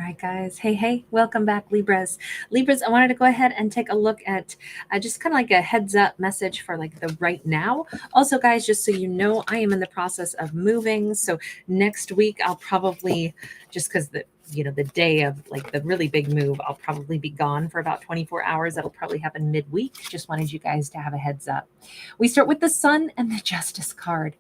right, guys. Hey, welcome back, Libras. Libras, I wanted to go ahead and take a look at just kind of like a heads up message for like the right now. Also, guys, just so you know, I am in the process of moving. So next week, I'll probably, just because the day of like the really big move, I'll probably be gone for about 24 hours. That'll probably happen midweek. Just wanted you guys to have a heads up. We start with the Sun and the Justice card.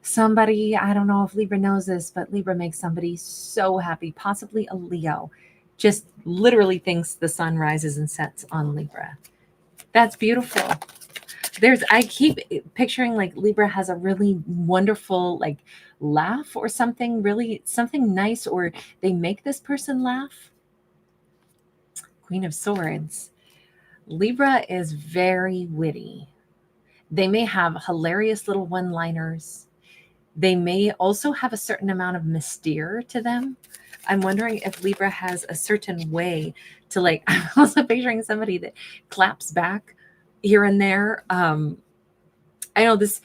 Somebody, I don't know if Libra knows this, but Libra makes somebody so happy, possibly a Leo, just literally thinks the sun rises and sets on Libra. That's beautiful. I keep picturing like Libra has a really wonderful like laugh or something, really something nice, or they make this person laugh. Queen of Swords. Libra is very witty. They may have hilarious little one-liners. They may also have a certain amount of mystere to them. I'm wondering if Libra has a certain way to like, I'm also picturing somebody that claps back here and there. I know this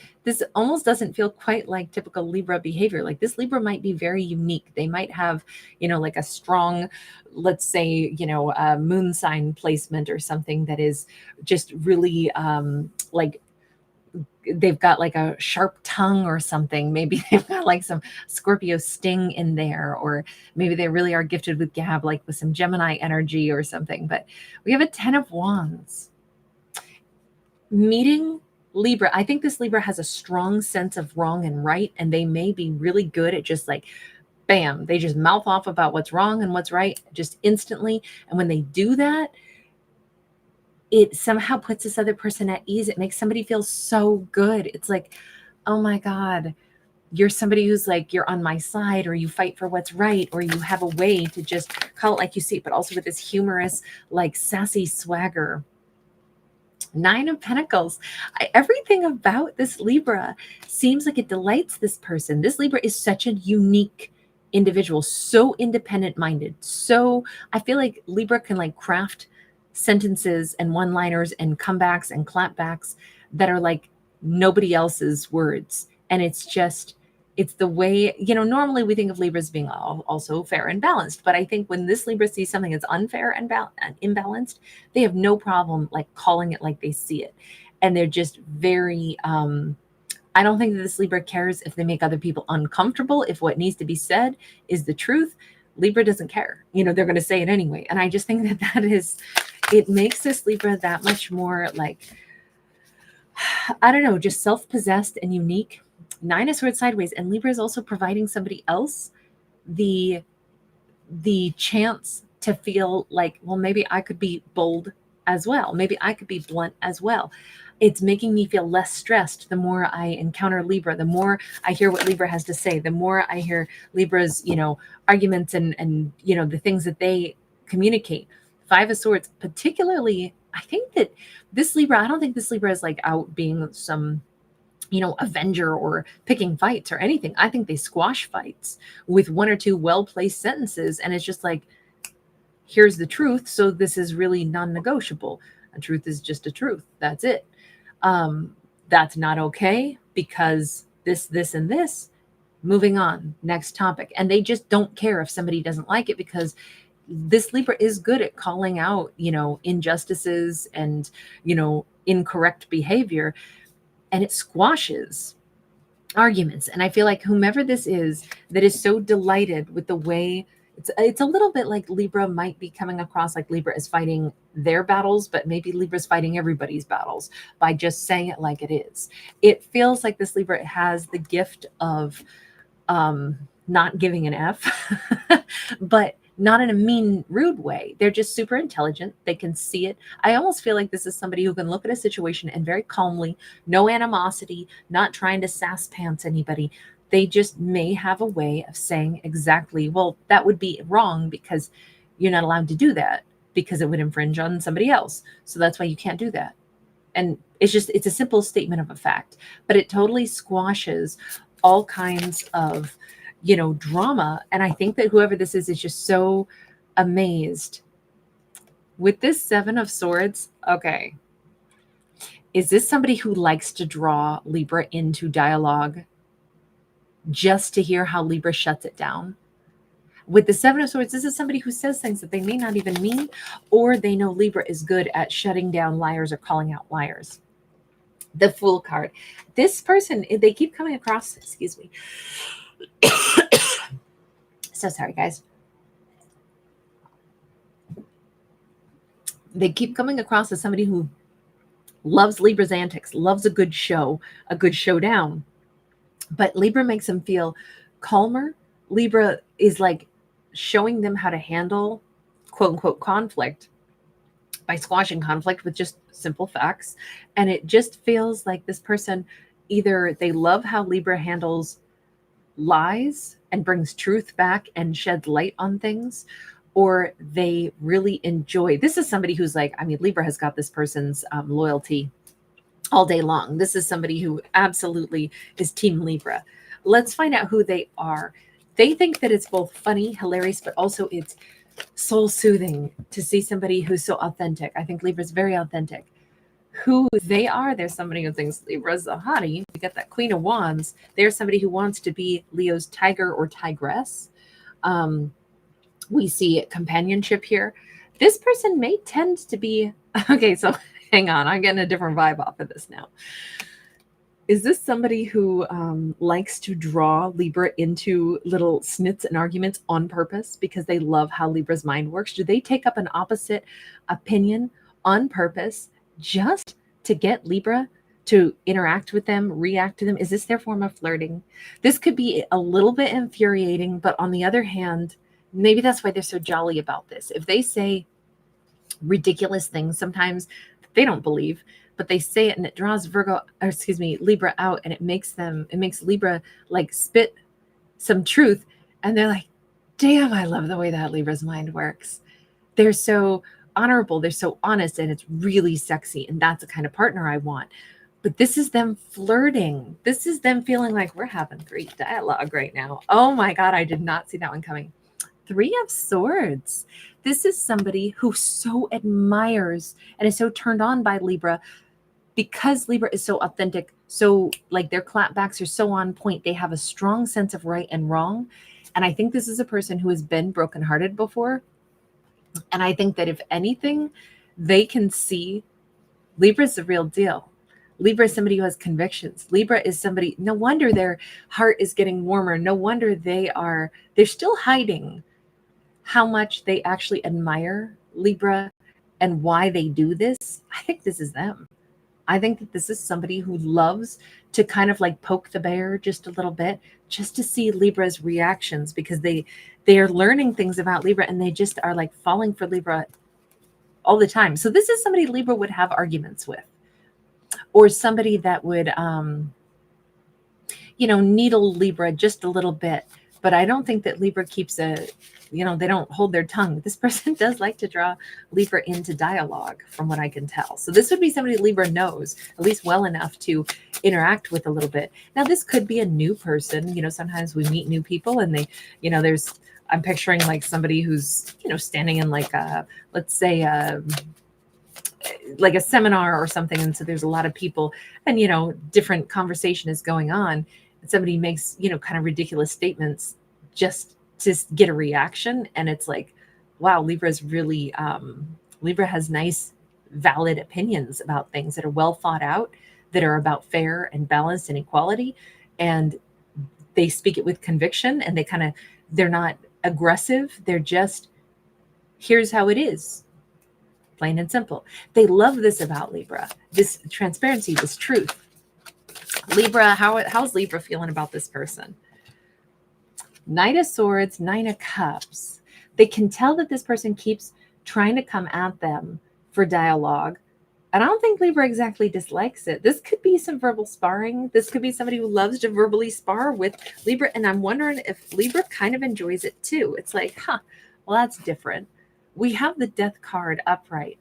almost doesn't feel quite like typical Libra behavior. Like this Libra might be very unique. They might have, like a strong, let's say, a moon sign placement or something that is just really like they've got like a sharp tongue or something. Maybe they've got like some Scorpio sting in there, or maybe they really are gifted with gab, like with some Gemini energy or something. But we have a 10 of Wands. Meeting Libra, I think this Libra has a strong sense of wrong and right, and they may be really good at just like, bam, they just mouth off about what's wrong and what's right just instantly. And when they do that, it somehow puts this other person at ease. It makes somebody feel so good. It's like, oh my God, you're somebody who's like, you're on my side, or you fight for what's right, or you have a way to just call it like you see it, but also with this humorous, like sassy swagger. 9 of Pentacles. Everything about this Libra seems like it delights this person. This Libra is such a unique individual, so independent minded. So I feel like Libra can like craft sentences and one-liners and comebacks and clapbacks that are like nobody else's words. And it's the way, normally we think of Libras being also fair and balanced. But I think when this Libra sees something that's unfair and imbalanced, they have no problem like calling it like they see it. And they're just very, I don't think that this Libra cares if they make other people uncomfortable. If what needs to be said is the truth, Libra doesn't care. They're going to say it anyway. And I just think it makes this Libra that much more like, I don't know, just self-possessed and unique. 9 of Swords sideways, and Libra is also providing somebody else the chance to feel like, well, maybe I could be bold as well. Maybe I could be blunt as well. It's making me feel less stressed the more I encounter Libra, the more I hear what Libra has to say, the more I hear Libra's, arguments and the things that they communicate. 5 of Swords, particularly, I think that this Libra, I don't think this Libra is like out being some avenger or picking fights or anything. I think they squash fights with 1 or 2 well-placed sentences. And it's just like, here's the truth. So this is really non-negotiable. A truth is just a truth. That's it. That's not okay because this, and this. Moving on, next topic. And they just don't care if somebody doesn't like it, because this Libra is good at calling out, injustices and, incorrect behavior. And it squashes arguments. And I feel like whomever this is that is so delighted with the way it's a little bit like Libra might be coming across like Libra is fighting their battles, but maybe Libra's fighting everybody's battles by just saying it like it is. It feels like this Libra has the gift of not giving an F, but not in a mean, rude way. They're just super intelligent. They can see it. I almost feel like this is somebody who can look at a situation and very calmly, no animosity, not trying to sass pants anybody. They just may have a way of saying exactly, well, that would be wrong because you're not allowed to do that because it would infringe on somebody else. So that's why you can't do that. And it's a simple statement of a fact, but it totally squashes all kinds of drama. And I think that whoever this is just so amazed with this 7 of Swords. Okay. Is this somebody who likes to draw Libra into dialogue just to hear how Libra shuts it down? With the Seven of Swords, this is somebody who says things that they may not even mean, or they know Libra is good at shutting down liars or calling out liars. The Fool card. This person, they keep coming across, excuse me. So sorry, guys. They keep coming across as somebody who loves Libra's antics, loves a good show, a good showdown. But Libra makes them feel calmer. Libra is like showing them how to handle quote unquote conflict by squashing conflict with just simple facts. And it just feels like this person, either they love how Libra handles lies and brings truth back and sheds light on things, or they really enjoy. This is somebody who's like, I mean, Libra has got this person's loyalty all day long. This is somebody who absolutely is Team Libra. Let's find out who they are. They think that it's both funny, hilarious, but also it's soul soothing to see somebody who's so authentic. I think Libra's very authentic. Who they are, there's somebody who thinks Libra's a hottie. We got that Queen of Wands. There's somebody who wants to be Leo's tiger or tigress. We see companionship here. This person may tend to be, okay, so hang on, I'm getting a different vibe off of this now. Is this somebody who likes to draw Libra into little snits and arguments on purpose because they love how Libra's mind works? Do they take up an opposite opinion on purpose just to get Libra to interact with them, react to them? Is this their form of flirting? This could be a little bit infuriating, but on the other hand, maybe that's why they're so jolly about this. If they say ridiculous things, sometimes they don't believe, but they say it and it draws Libra out, and it makes Libra like spit some truth. And they're like, damn, I love the way that Libra's mind works. They're so honorable. They're so honest, and it's really sexy. And that's the kind of partner I want. But this is them flirting. This is them feeling like we're having great dialogue right now. Oh my God, I did not see that one coming. Three of Swords. This is somebody who so admires and is so turned on by Libra because Libra is so authentic. So like their clapbacks are so on point. They have a strong sense of right and wrong. And I think this is a person who has been brokenhearted before. And I think that if anything, they can see Libra is the real deal. Libra is somebody who has convictions. Libra is somebody, no wonder their heart is getting warmer. No wonder they're still hiding how much they actually admire Libra and why they do this. I think this is them. I think that this is somebody who loves to kind of like poke the bear just a little bit, just to see Libra's reactions, because they are learning things about Libra and they just are like falling for Libra all the time. So this is somebody Libra would have arguments with, or somebody that would, needle Libra just a little bit. But I don't think that Libra keeps they don't hold their tongue. This person does like to draw Libra into dialogue, from what I can tell. So this would be somebody Libra knows at least well enough to interact with a little bit. Now, this could be a new person. Sometimes we meet new people and they, I'm picturing like somebody who's, standing in like let's say, like a seminar or something. And so there's a lot of people and, different conversation is going on. And somebody makes, kind of ridiculous statements just to get a reaction. And it's like, wow, Libra's really, Libra has nice, valid opinions about things that are well thought out, that are about fair and balanced and equality. And they speak it with conviction, and they're not aggressive. They're just, here's how it is. Plain and simple. They love this about Libra, this transparency, this truth. Libra, how's Libra feeling about this person? Knight of Swords, Nine of Cups. They can tell that this person keeps trying to come at them for dialogue. And I don't think Libra exactly dislikes it. This could be some verbal sparring. This could be somebody who loves to verbally spar with Libra. And I'm wondering if Libra kind of enjoys it too. It's like, well, that's different. We have the Death card upright.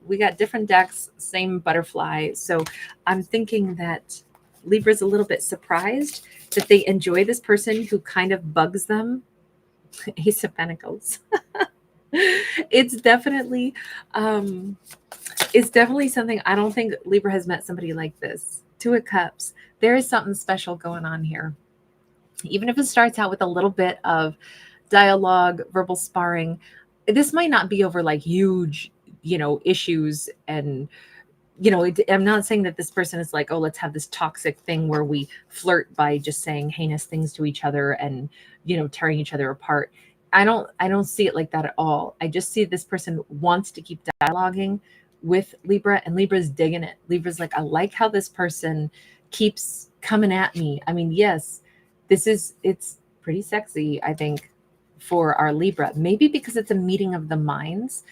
We got different decks, same butterfly. So I'm thinking that Libra's a little bit surprised that they enjoy this person who kind of bugs them. Ace of Pentacles. It's definitely something. I don't think Libra has met somebody like this. Two of Cups. There is something special going on here. Even if it starts out with a little bit of dialogue, verbal sparring, this might not be over like huge, issues. And I'm not saying that this person is like, oh, let's have this toxic thing where we flirt by just saying heinous things to each other and, tearing each other apart. I don't see it like that at all. I just see this person wants to keep dialoguing with Libra, and Libra's digging it. Libra's like, I like how this person keeps coming at me. I mean, yes, it's pretty sexy, I think, for our Libra. Maybe because it's a meeting of the minds.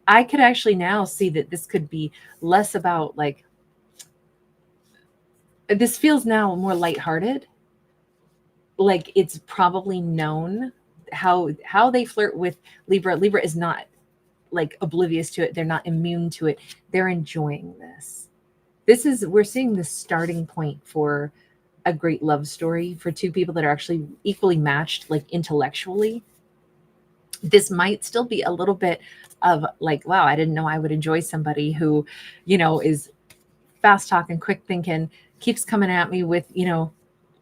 I could actually now see that this could be less about like, this feels now more lighthearted. Like it's probably known how they flirt with Libra. Libra is not like oblivious to it. They're not immune to it. They're enjoying this. We're seeing the starting point for a great love story for two people that are actually equally matched, like intellectually. This might still be a little bit of like, wow, I didn't know I would enjoy somebody who, is fast talking, quick thinking, keeps coming at me with,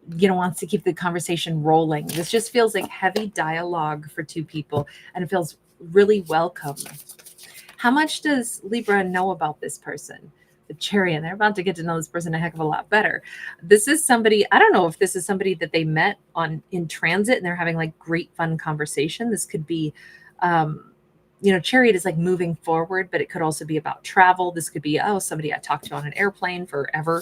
wants to keep the conversation rolling. This just feels like heavy dialogue for two people, and it feels really welcome. How much does Libra know about this person? The Chariot. They're about to get to know this person a heck of a lot better. This is somebody, I don't know if this is somebody that they met in transit and they're having like great fun conversation. This could be, Chariot is like moving forward, but it could also be about travel. This could be, somebody I talked to on an airplane forever.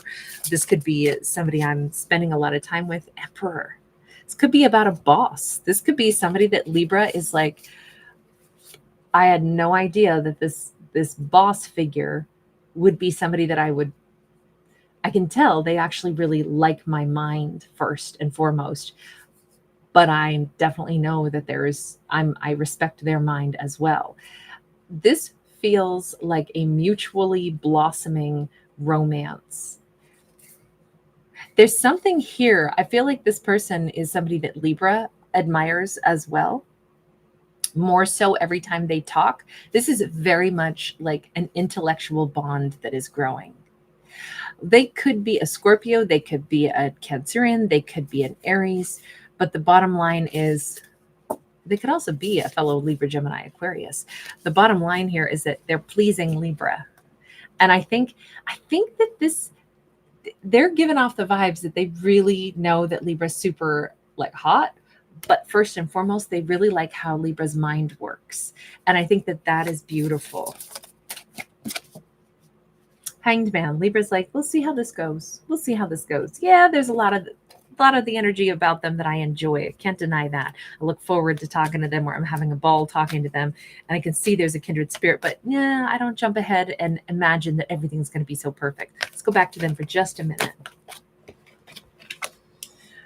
This could be somebody I'm spending a lot of time with. Emperor. This could be about a boss. This could be somebody that Libra is like, I had no idea that this boss figure would be somebody that I can tell they actually really like my mind first and foremost. But I definitely know that I respect their mind as well. This feels like a mutually blossoming romance. There's something here. I feel like this person is somebody that Libra admires as well. More so every time they talk. This is very much like an intellectual bond that is growing. They could be a Scorpio, they could be a Cancerian, they could be an Aries, but the bottom line is they could also be a fellow Libra, Gemini, Aquarius. The bottom line here is that they're pleasing Libra. And I think that they're giving off the vibes that they really know that Libra's super like hot. But first and foremost, they really like how Libra's mind works. And I think that is beautiful. Hanged Man. Libra's like, we'll see how this goes. We'll see how this goes. Yeah, there's a lot of the energy about them that I enjoy. I can't deny that. I look forward to talking to them, where I'm having a ball talking to them. And I can see there's a kindred spirit. But yeah, I don't jump ahead and imagine that everything's going to be so perfect. Let's go back to them for just a minute.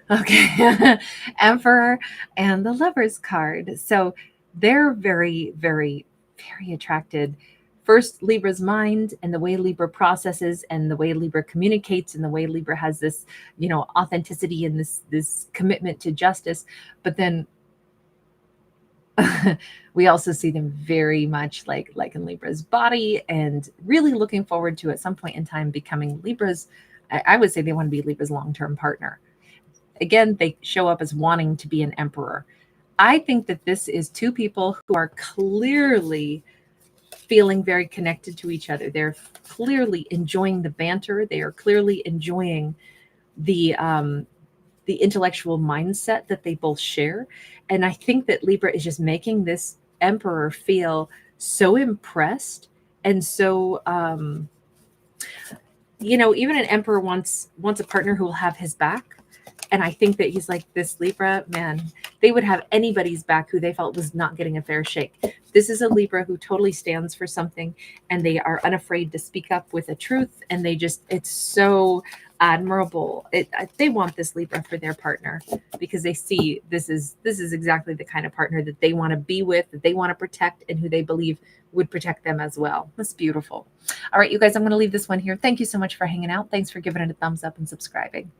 Okay. Emperor and the Lovers card. So they're very, very, very attracted. First, Libra's mind and the way Libra processes and the way Libra communicates and the way Libra has this, authenticity and this commitment to justice. But then we also see them very much like in Libra's body, and really looking forward to at some point in time becoming Libra's, I would say they want to be Libra's long-term partner. Again, they show up as wanting to be an emperor. I think that this is two people who are clearly feeling very connected to each other. They're clearly enjoying the banter. They are clearly enjoying the intellectual mindset that they both share. And I think that Libra is just making this emperor feel so impressed and so even an emperor wants a partner who will have his back. And I think that he's like, this Libra, man, they would have anybody's back who they felt was not getting a fair shake. This is a Libra who totally stands for something, and they are unafraid to speak up with a truth. And it's so admirable. They want this Libra for their partner because they see this is exactly the kind of partner that they want to be with, that they want to protect, and who they believe would protect them as well. That's beautiful. All right, you guys, I'm going to leave this one here. Thank you so much for hanging out. Thanks for giving it a thumbs up and subscribing.